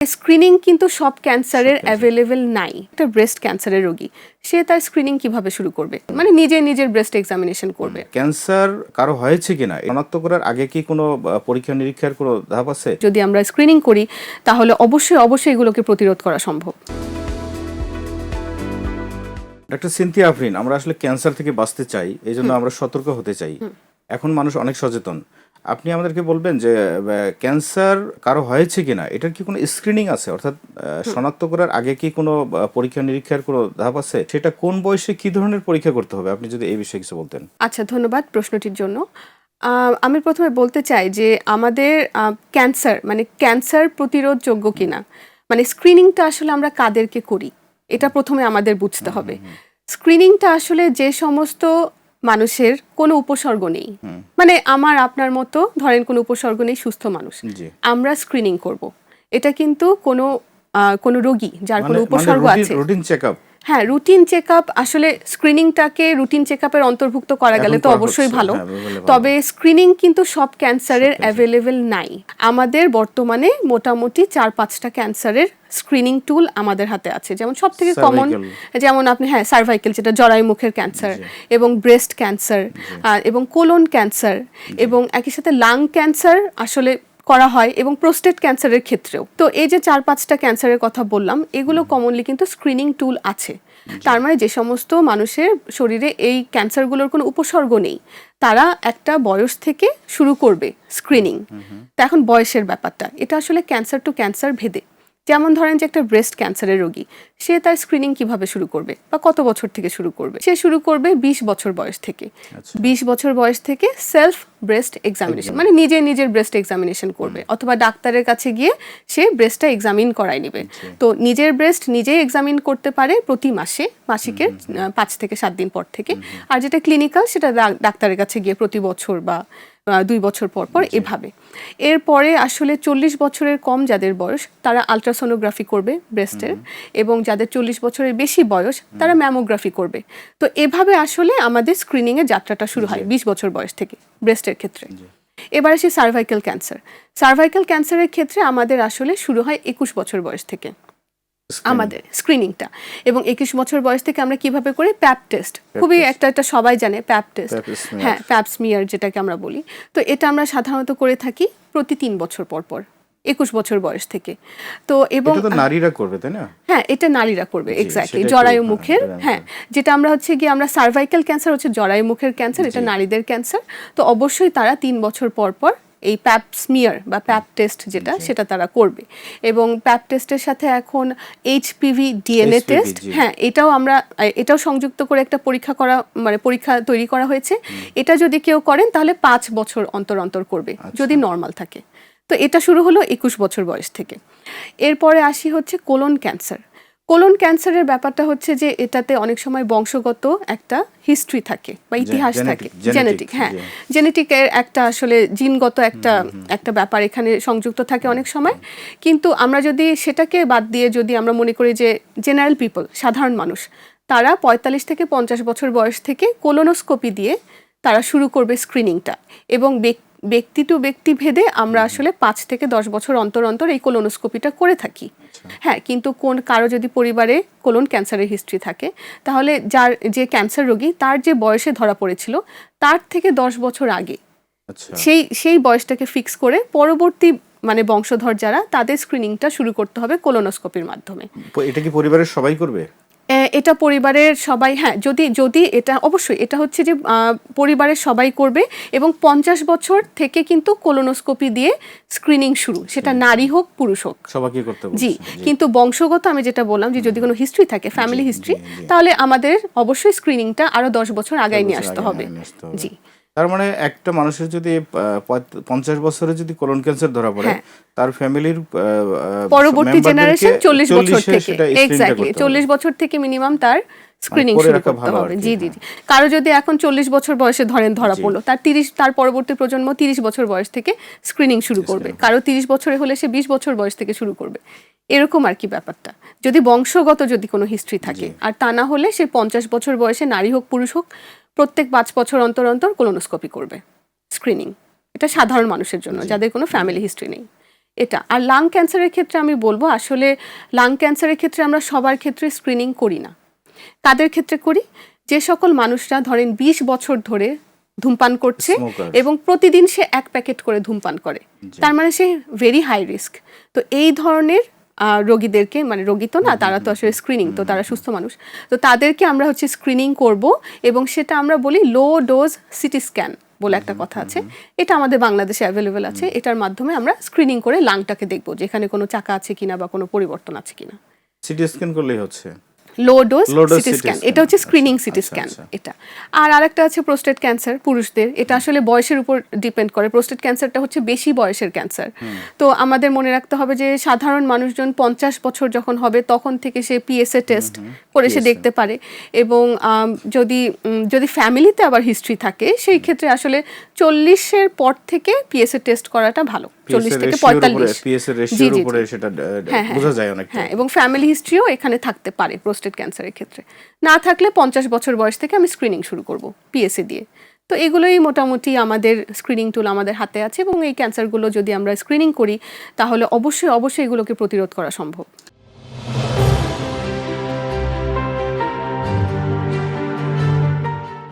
Screening কিন্তু সব ক্যান্সারের অ্যাভেলেবেল নাই। একটা ব্রেস্ট ক্যান্সারের রোগী সে তার স্ক্রিনিং কিভাবে শুরু করবে? মানে নিজের ব্রেস্ট এক্সামিনেশন করবে। ক্যান্সার কারো হয়েছে কিনা শনাক্ত করার আগে কি কোনো পরীক্ষা নিরীক্ষার কোনো ধাপ আছে? যদি আমরা স্ক্রিনিং করি তাহলে অবশ্যই এগুলোকে প্রতিরোধ করা সম্ভব। ডক্টর সিনথিয়া আফরিন, আমরা আসলে ক্যান্সার থেকে বাঁচতে চাই, এই জন্য আমরা সতর্ক হতে চাই। এখন মানুষ অনেক সচেতন। আপনি আমাদেরকে বলবেন যে ক্যান্সার কারো হয়েছে কিনা এটার কি কোনো স্ক্রিনিং আছে, অর্থাৎ শনাক্ত করার আগে কি কোনো পরীক্ষা নিরীক্ষার কোনো ধাপ আছে? সেটা কোন বয়সে কি ধরনের পরীক্ষা করতে হবে, আপনি যদি এই বিষয়ে কিছু বলতেন। আচ্ছা, ধন্যবাদ প্রশ্নটির জন্য। আমি প্রথমে বলতে চাই যে আমাদের ক্যান্সার প্রতিরোধযোগ্য কিনা, মানে স্ক্রিনিংটা আসলে আমরা কাদেরকে করি এটা প্রথমে আমাদের বুঝতে হবে। স্ক্রিনিংটা আসলে যে সমস্ত মানুষের কোনো উপসর্গ নেই, মানে আমার আপনার মতো ধরেন কোনো উপসর্গ নেই, সুস্থ মানুষ, আমরা স্ক্রিনিং করব। এটা কিন্তু কোনো রোগী যার কোনো উপসর্গ আছে, রুটিন চেকআপ। হ্যাঁ, রুটিন চেকআপ, আসলে স্ক্রিনিংটাকে রুটিন চেকআপের অন্তর্ভুক্ত করা গেলে তো অবশ্যই ভালো। তবে স্ক্রিনিং কিন্তু সব ক্যান্সারের অ্যাভেলেবেল নাই। আমাদের বর্তমানে মোটামুটি 4-5টা ক্যান্সারের স্ক্রিনিং টুল আমাদের হাতে আছে। যেমন সব থেকে কমন, যেমন আপনি সার্ভাইকেল, যেটা জরায়ু মুখের ক্যান্সার, এবং ব্রেস্ট ক্যান্সার, এবং কোলন ক্যান্সার, এবং একই সাথে লাং ক্যান্সার আসলে করা হয়, এবং প্রোস্টেট ক্যান্সারের ক্ষেত্রেও। তো এই যে 4-5টা ক্যান্সারের কথা বললাম, এগুলো কমনলি কিন্তু স্ক্রিনিং টুল আছে। তার মানে যে সমস্ত মানুষের শরীরে এই ক্যান্সারগুলোর কোনো উপসর্গ নেই, তারা একটা বয়স থেকে শুরু করবে স্ক্রিনিং। তো এখন বয়সের ব্যাপারটা, এটা আসলে ক্যান্সার টু ক্যান্সার ভেদে। যেমন ধরেন যে একটা ব্রেস্ট ক্যান্সারের রোগী, সে তার স্ক্রিনিং কিভাবে শুরু করবে বা কত বছর থেকে শুরু করবে? সে শুরু করবে 20 বছর বয়স থেকে। 20 বছর বয়স থেকে সেলফ ব্রেস্ট এক্সামিনেশন, মানে নিজের ব্রেস্ট এক্সামিনেশন করবে, অথবা ডাক্তারের কাছে গিয়ে সে ব্রেস্টটা এক্সামিন করাই নেবে। তো নিজের ব্রেস্ট নিজেই এক্সামিন করতে পারে প্রতি মাসে, মাসিকের 5 থেকে 7 দিন পর থেকে। আর যেটা ক্লিনিক্যাল, সেটা ডাক্তারের কাছে গিয়ে প্রতি বছর বা 2 বছর পর পর এভাবে। এরপরে আসলে 40 বছরের কম যাদের বয়স, তারা আলট্রাসোনোগ্রাফি করবে ব্রেস্টের, এবং যাদের 40 বছরের বেশি বয়স তারা ম্যামোগ্রাফি করবে। তো এভাবে আসলে আমাদের স্ক্রিনিংয়ের যাত্রাটা শুরু হয় 20 বছর বয়স থেকে ব্রেস্টের ক্ষেত্রে। এবার আসি সার্ভাইকেল ক্যান্সার। সার্ভাইকেল ক্যান্সারের ক্ষেত্রে আমাদের আসলে শুরু হয় 21 বছর বয়স থেকে আমাদের স্ক্রিনিংটা। এবং 21 বছর বয়স থেকে আমরা কিভাবে করি? প্যাপ টেস্ট, খুবই একটা সবাই জানে প্যাপ টেস্ট, হ্যাঁ, প্যাপ স্মিয়ার যেটাকে আমরা বলি। তো এটা আমরা সাধারণত করে থাকি প্রতি 3 বছর পর পর, 21 বছর বয়স থেকে। তো এবং নারীরা করবে, তাই না? হ্যাঁ, এটা নারীরা করবে, এক্স্যাক্টলি। জরায়ু মুখের, হ্যাঁ, যেটা আমরা আমরা সার্ভাইকেল ক্যান্সার হচ্ছে জরায়ু মুখের ক্যান্সার, এটা নারীদের ক্যান্সার। তো অবশ্যই তারা 3 বছর পর পর এই প্যাপ স্মিয়ার বা প্যাপ টেস্ট সেটা তারা করবে। এবং প্যাপ টেস্টের সাথে এখন এইচপিভি ডিএনএ টেস্ট, হ্যাঁ, এটাও সংযুক্ত করে একটা পরীক্ষা তৈরি করা হয়েছে। এটা যদি কেউ করেন তাহলে 5 বছর অন্তর করবে, যদি নর্মাল থাকে। তো এটা শুরু হলো 21 বছর বয়স থেকে। এরপরে আসি হচ্ছে কোলন ক্যান্সার। কোলন ক্যান্সারের ব্যাপারটা হচ্ছে যে এটাতে অনেক সময় বংশগত একটা হিস্ট্রি থাকে বা ইতিহাস থাকে, জেনেটিক, হ্যাঁ, জেনেটিকের একটা আসলে জিনগত একটা ব্যাপার এখানে সংযুক্ত থাকে অনেক সময়। কিন্তু আমরা যদি সেটাকে বাদ দিয়ে যদি আমরা মনে করি যে জেনারেল পিপল, সাধারণ মানুষ, তারা 45 থেকে 50 বছর বয়স থেকে কোলোনোস্কোপি দিয়ে তারা শুরু করবে স্ক্রিনিংটা। এবং ব্যক্তি টু ব্যক্তি ভেদে আমরা আসলে 5 থেকে 10 বছর অন্তর এই কোলোনোস্কোপিটা করে থাকি। হ্যাঁ, কিন্তু কারো যদি পরিবারে কোলন ক্যান্সারের হিস্ট্রি থাকে, তাহলে যে ক্যান্সার রোগী তার যে বয়সে ধরা পড়েছিল তার থেকে 10 বছর আগে সেই বয়সটাকে ফিক্স করে পরবর্তী বংশধর যারা, তাদের স্ক্রিনিংটা শুরু করতে হবে কোলোনোস্কোপির মাধ্যমে। এটা কি পরিবারের সবাই করবে? এটা পরিবারের সবাই, হ্যাঁ, যদি এটা অবশ্যই এটা হচ্ছে যে পরিবারের সবাই করবে। এবং 50 বছর থেকে কিন্তু কোলোনোস্কোপি দিয়ে স্ক্রিনিং শুরু, সেটা নারী হোক পুরুষ হোক, সবাইকে করতে হবে। জি, কিন্তু বংশগত আমি যেটা বললাম যে যদি কোনো হিস্ট্রি থাকে, ফ্যামিলি হিস্ট্রি, তাহলে আমাদের অবশ্যই স্ক্রিনিংটা আরো 10 বছর আগায় নিয়ে আসতে হবে। জি, তার মানে একটা মানুষের যদি 50 বছরে যদি কোলন ক্যান্সার ধরা পড়ে, তার ফ্যামিলির পরবর্তী জেনারেশন 40 বছর থেকে, এক্স্যাক্টলি 40 বছর থেকে মিনিমাম তার স্ক্রিনিং শুরু করতে হবে। জি। কারো যদি এখন 40 বছর বয়সে ধরা পড়লো, তার পরবর্তী প্রজন্ম 30 বছর বয়স থেকে স্ক্রিনিং শুরু করবে। কারো 30 বছরে হলে সে 20 বছর বয়স থেকে শুরু করবে, এরকম আর কি ব্যাপারটা, যদি বংশগত যদি কোনো হিস্ট্রি থাকে। আর তা না হলে সে 50 বছর বয়সে, নারী হোক পুরুষ হোক, প্রত্যেক 5 বছর অন্তর কোলোনোস্কোপি করবে স্ক্রিনিং। এটা সাধারণ মানুষের জন্য, যাদের কোনো ফ্যামিলি হিস্ট্রি নেই। এটা। আর লাং ক্যান্সারের ক্ষেত্রে আমি বলবো আসলে লাং ক্যান্সারের ক্ষেত্রে আমরা সবার ক্ষেত্রে স্ক্রিনিং করি না। কাদের ক্ষেত্রে করি? যে সকল মানুষরা ধরেন 20 বছর ধরে ধূমপান করছে Smokers. এবং প্রতিদিন সে 1 প্যাকেট করে ধূমপান করে, তার মানে সে ভেরি হাই রিস্ক। তো এই ধরনের রোগীদেরকে, মানে রোগী তো না, তারা তো আসলে স্ক্রিনিং, তো তারা সুস্থ মানুষ, তো তাদেরকে আমরা হচ্ছে স্ক্রিনিং করব এবং সেটা আমরা বলি লো ডোজ সিটি স্ক্যান বলে একটা কথা আছে, এটা আমাদের বাংলাদেশে অ্যাভেলেবেল আছে। এটার মাধ্যমে আমরা স্ক্রিনিং করে লাংটাকে দেখবো যেখানে কোনো চাকা আছে কিনা বা কোনো পরিবর্তন আছে কিনা। সিটি স্ক্যান করলেই হচ্ছে low dose Low dose city CT scan, scan, এটা হচ্ছে স্ক্রিনিং আচ্ছা, সিটি আচ্ছা, স্ক্যান আচ্ছা। এটা। আর আরেকটা আছে প্রোস্টেট ক্যান্সার পুরুষদের, এটা আসলে বয়সের উপর ডিপেন্ড করে। প্রোস্টেট ক্যান্সারটা হচ্ছে বেশি বয়সের ক্যান্সার। তো আমাদের মনে রাখতে হবে যে সাধারণ মানুষজন 50 বছর যখন হবে তখন থেকে সে পিএসএ টেস্ট করে সে PSA দেখতে পারে, এবং যদি ফ্যামিলিতে আবার হিস্ট্রি থাকে সেই ক্ষেত্রে আসলে 40-এর পর থেকে পিএসএ টেস্ট করাটা ভালো, 40 থেকে 45। পিএসএর রেশিওর উপরে সেটা বোঝা যায় অনেকটা। হ্যাঁ, এবং ফ্যামিলি হিস্ট্রিও এখানে থাকতে পারে প্রোস্টেট ক্যান্সারের ক্ষেত্রে। না থাকলে 50 বছর বয়স থেকে আমি স্ক্রিনিং শুরু করব পিএসএ দিয়ে। তো এগুলোই মোটামুটি আমাদের স্ক্রিনিং টুল আমাদের হাতে আছে, এবং এই ক্যান্সারগুলো যদি আমরা স্ক্রিনিং করি তাহলে অবশ্যই অবশ্যই এগুলোকে প্রতিরোধ করা সম্ভব।